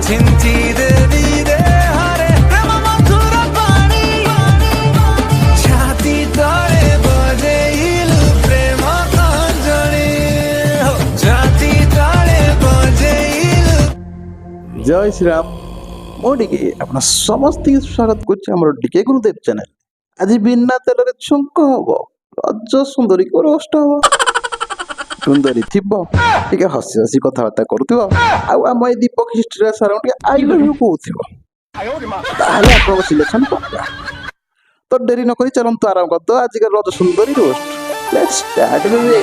ଛିଞ୍ଚି ଦେବି ଦେହରେ ପ୍ରେମ ମଧୁର ପାଣି ଛାତି ତଳେ ବଜେଇଲୁ ପ୍ରେମ କଞ୍ଜଳି ଛାତି ତଳେ ବଜେଇଲୁ। जय श्री राम मोडिके अपना समस्त स्वागत कर गुरुदेव चैनल। आज बिना तेल छुंक हम रज सुंदरी को रोस्ट हम सुंदरी थी टे हसी हसी कथबार्ता करुव आम ये दीपक हिस्ट्री सारा आई लव यू कहूँ सिलेक्शन पक्का। तो डेरी नक चलते आराम कर दो आज रज सुंदरी रोस्ट। Let's start baby.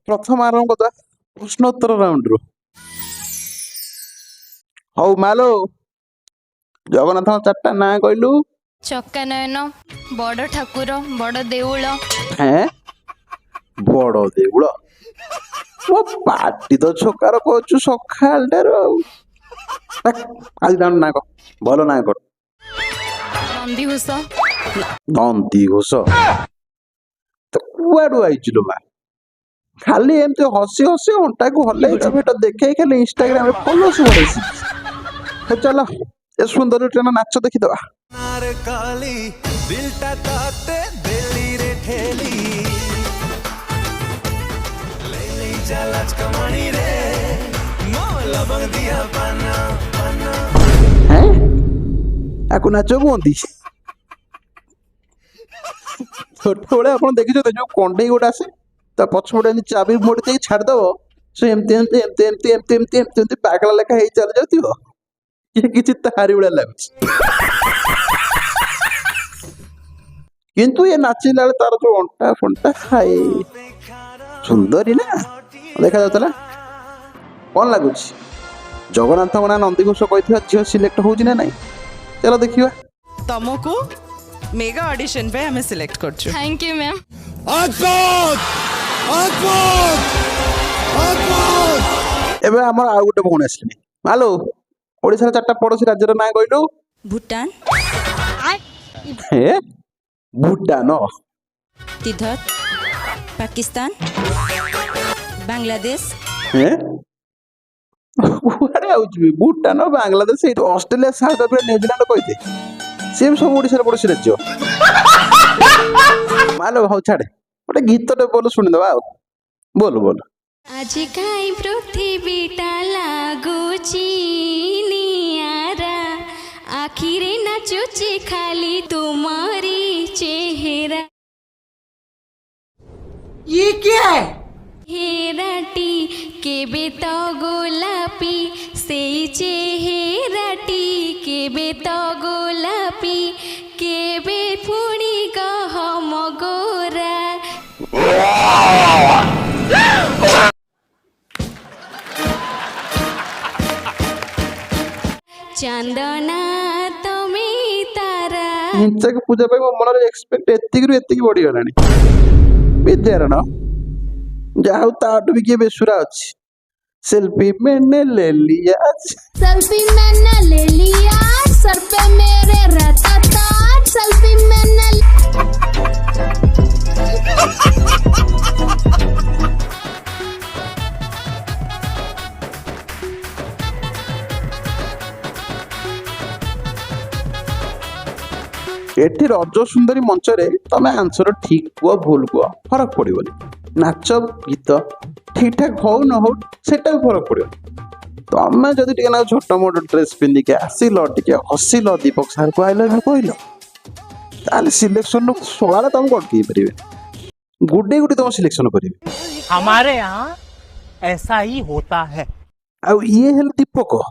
प्रथम आरंभ करदा प्रश्नोत्तर राउंड रो। हौ मालो जगन्नाथ चारटा ना कहलु। चक्का नयन, बड़ ठाकुर, बड़ देउल। हैं बड़ देउल मो पार्टी तो छोकार कहचु सखाल ठारो आज दान ना को भलो ना कर नंदी घोष। नंदी घोष तो कुआडू आइचुलो मा खाली एमती हसी हसी अंटा को हल्ले भेट देखे खाली इंस्टाग्राम रे फॉलोअर्स बढ़ेसी। तो चलो ए सुंदर ट्रेन नाच देखि दवा। नार काली दिलटा ताते दिल्ली रे ठेली ले ले चलाच कमानी रे मो लबंग दिया पाना पाना। हैं आकु नाचो कोंदी छोटे बड़े आपण देखि जो कंडे गोटा आसे ता पछपटे चाबी मोड़ी दे छाड़ दबो से एमती पागला लेखा हे चल जाउतिबो ये किछि तारी उड़ा लागुछि। किंतु ये नाचिला तार जो अंटा फंटा खाए सुंदरी ना देखा जातला कोन लागुछि। जगन्नाथ मना नंदी घोष कहिथिबा झियो सिलेक्ट होउछि ना नहीं चलो देखिबा। तमको मेगा ऑडिशन पे हमें सिलेक्ट करछु। Thank you ma'am. एबे हमर आ गुटे भौण आसले मालो ओडिसा चारटा पड़ोसी राज्यर ना कहलु। भूटान, हे भूटान, तिब्बत, पाकिस्तान, बांग्लादेश। हे कुआडे आउछि Bhutan Bangladesh A Australia south Africa New Zealand कहते सेम सब ओडिसा पड़ोसी राज्य। मालो हो छाड़े गोटे गीतटे बोल सुनि दबा बोल बोल। आज काई पृथ्वीटा लागुची नियारा आखिरे नाचुची खाली तुम्हारी चेहरा। ये क्या है? हेराटी केबे तो गोलापी सेई चेहराटी केबे तो गोलापी केबे पुणी गहम गोरा। चंदना तमे तारा हिंसा के पूजा पे मन रे एक्सपेक्ट एतिक बढ़ी गलानी विद्यार न जाऊ ताटू भी के बेसुरा अछि। सेल्फी मैंने ले लिया सेल्फी मैंने ले लिया सर पे मेरे रहता ताज सेल्फी मैंने एठी रज सुंदरी मंच रे तमे आंसर ठीक कुआ भूल कुआ फरक पड़िबनी। नाच गीत ठीक ठाक हो न हो सेटा भी फरक पड़ो। तमे जदि टिके ना छोट मोट ड्रेस पिंधि के आसिल टिके हसिल दीपक सार को आई लव यू कहलो ताले सिलेक्शन नु सोळा तम अटकी परिबे गुडे गुडी तम सिलेक्शन करिवे। हमारे यहाँ ऐसा ही होता है। आ ये हेल दीपक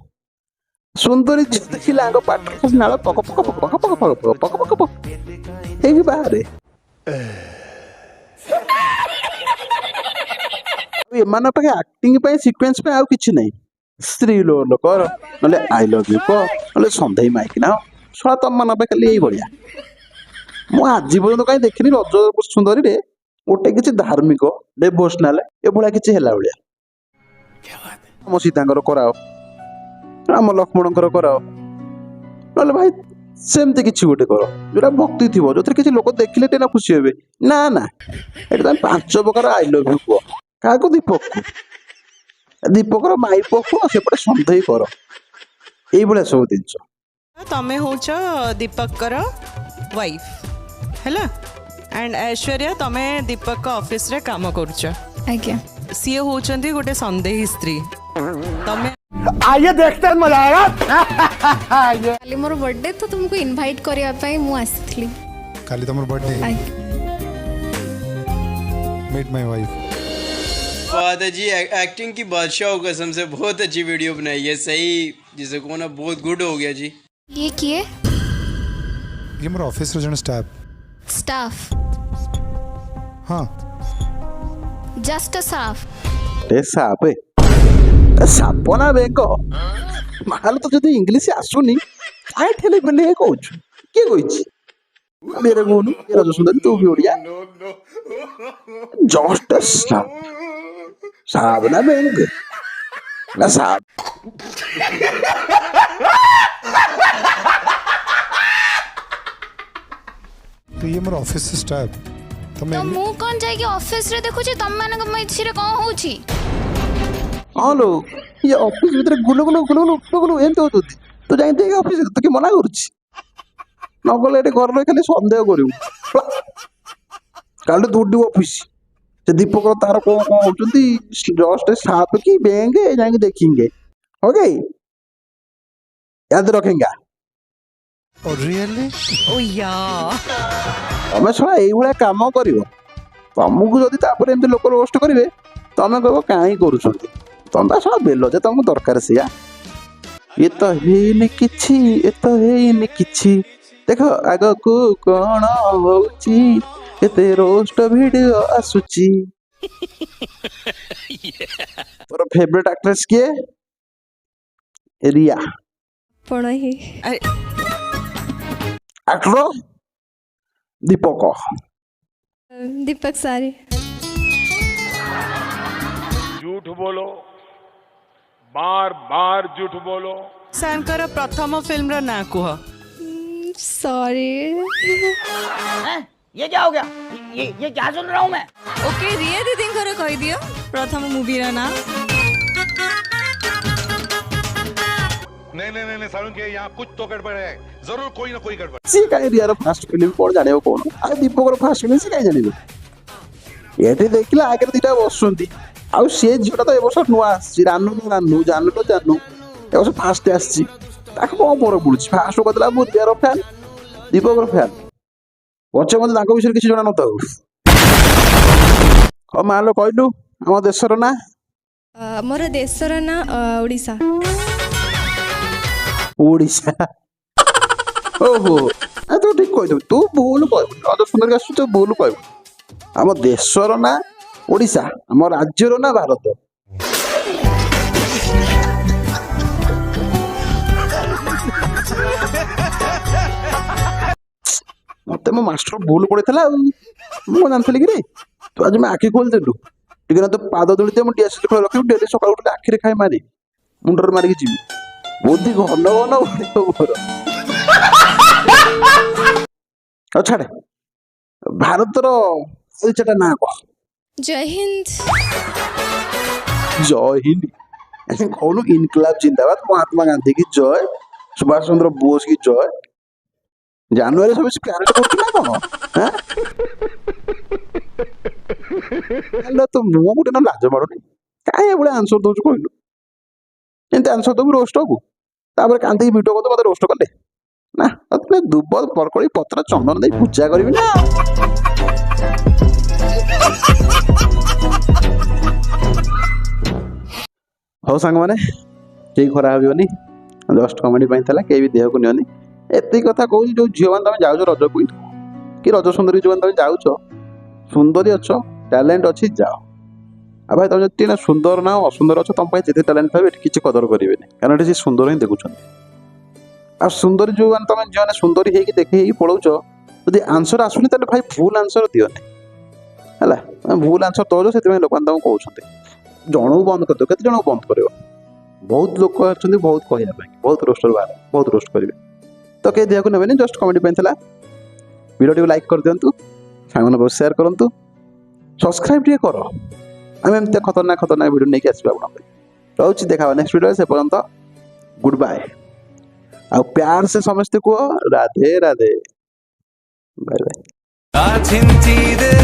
सुंदरी देखिला आगो पाटर खाली नाळ पक पक पक पक पक पक पक पक पक हेगी बाहरे ये माने पे एक्टिंग पे सीक्वेंस पे आउ किछि नहीं। स्त्री लोक नले आई लव यू को नले संधई माइक ना सोळा तम मन पे खाली एई बढिया। मु आज पर्यंत कहीं देखिनी रज सुंदरी रे गोटे किछि धार्मिक डिवोशनल ए भला किछि हेला बढिया। हम सीतांकर कराओ राम लक्ष्मणकर कराओ नले भाई ସେମିତି କିଛି ଗୋଟେ କର ଯୋଉଟା ଭକ୍ତି ଥିବ ଯୋଉଥିରେ କିଛି ଲୋକ ଦେଖିଲେ ଟିକେ ନା ଖୁସି ହେବେ। ନା ନା ଏଠି ତମେ 5 ପ୍ରକାର ଆଇ ଲଭ୍ ୟୁ କୁହ। କାହାକୁ? ଦୀପକକୁ। ଦୀପକର ମାଇପ କୁହ, ସେପଟେ ସନ୍ଦେହ କର। ଏଇଭଳିଆ ସବୁ ଜିନିଷ। ତମେ ହଉଛ ଦୀପକର ୱାଇଫ ହେଲା एंड ऐश्वर्या तमे दीपक ऑफिस रे काम करूछ। आज्ञा सीए होचंती गोटे संदेही स्त्री। तमे आइए देखते हैं मजा आएगा। काली मोर बर्थडे तो तुमको इनवाइट करिया पई मु आसीथली। काली तमर बर्थडे। Meet my wife. बात है जी, एक्टिंग की बादशाह कसम से बहुत अच्छी वीडियो बनाई है। सही जिसे को ना बहुत गुड हो गया जी। ये किए ये मोर ऑफिस रे जन स्टाफ हाँ जस्ट अ स्टाफ ए साप साप ना बेंक माल तो जदि इंग्लिश आसुनी काहे ठेले बने कहूछ के कहिछि मेरे गोनु रज सुंदर तू भी ओडिया जस्ट अ साप ना बेंक ना साप तो ये मोर ऑफिस स्टाफ तमे तो मु कोन जाय के ऑफिस रे देखु छी तम मानक मैछि रे कोन होउछि। हेलो ये ऑफिस भीतर गुलो गुलो गुलो गुलो गुलो एंत होतुती तो जाई दे ऑफिस तो के मना करूछि न गले एटे घर रे खाली संदेह करिउ काल दूडी ऑफिस से दीपक तार को होचुती जस्ट साफ की बैंक जाई देखेंगे ओके याद रखेंगे। और रियली ओ या तमें छड़ा एई भलिया काम करिवो तुमको जदि तापर एमती लोक रोस्ट करिवे तमें कहबो काई करूछंती तमे छड़ा बेलो जे तुमको दरकार सिया ये तो हेनी किछि ए तो हेनी किछि देखो आगो को कोन होउची एते रोस्ट वीडियो आसुची। तोर फेवरेट एक्ट्रेस के रिया पण ही एक्टर दीपक दीपक सारी झूठ बोलो, बार बार झूठ बोलो। सांकर प्रथम फिल्म रा ना कुह। सॉरी ये क्या हो गया? ये क्या सुन रहा हूँ मैं? ओके रिया दीदी घर कह दियो प्रथम मूवी रा ना। नहीं सारुण के यहाँ कुछ तो गड़बड़ है, जरूर कोई ना कोई गड़बड़। सी काई रियार फास्ट फिल्म कोन जाने कोन आ दीपक रो फास्ट फिल्म से काई जानिबो एठी देखला आगे दिटा बसुंती आ से झिटा तो ए वर्ष नुआ आसी रानू ए वर्ष फास्ट आसी ताको कोन पर बुझ फास्ट को दला बहुत रियार फैन दीपक रो फैन पछे मते ताको विषय किछि जणा नथाउ ओ मालो कहलु हम देशर ना मोर देशर ना ओडिसा ओडिशा ओहो आ तो ठीक कह तू भूल कह अदर सुंदर आसु तो भूल कह आम देशर ना ओडिशा आम राज्यर ना भारत। मत मो मास्टर भूल पड़े मु जानती कि रे तू आज मैं आखि खोल देलु टिके ना तो पाद धुली मुझे डीएसएल खोल रखी डेली सकाल उठे आखिरे खाए मारी मुंडर मारिक जी बुद्धि घन घन छाड़े भारतर परिचयटा ना कह। जय हिंद जय हिंद कौन इनकलाब जिंदाबाद महात्मा गांधी की जय सुभाष चंद्र बोस की जय जनवरी 26 प्लानेट करथिला कोन हेलो तो मु गुटे ना लाज मारुनी काहे एबळे आंसर दोछु कहलु एंते आंसर दबु रोस्ट को तापर कांती वीडियो को तो मते रोस्ट करले ना तने दुब परकड़ी पत्र चंदन दे पूजा करबी ना। हो सांग माने के खरा हबियोनी जस्ट कमेडी पई थला के भी देह को नियोनी एते कथा कहू जो झियो मान तमे जाउछो रज कोइ कि रज सुंदरी जो तमे जाउछो सुंदरी अछो टैलेंट अछि जाओ आ भाई तमे जति ना सुंदर ना असुंदर अछो तम पई जेते टैलेंट थाबे किछि कदर करिवेनी कारण एठी सुंदर ही देखुछन आ सुंदरी जो तमे जने सुंदरी हेकी देखे ही पळौछो यदि आंसर आसुनी तले भाई फुल आंसर दियोनी हला भूल आंसर तो से लोक कहते जन बंद कर दो केते जन बंद कर बहुत लोक बहुत कहया बहुत रोस्टर बाहर बहुत रोस्ट करेंगे तो कहीं देहक नेबेनि जस्ट कमेडी पेला वीडियो लाइक कर दिंतु सांग शेयर करूँ सब्सक्राइब टे कर आम एम खतरनाक खतरनाक वीडियो नहीं आसवा आपको रोच देखा नेक्स्ट वीडियो से पर्यंत गुड बाय आ प्यार से समझते कह राधे राधे बाय बाय आ छिंची दे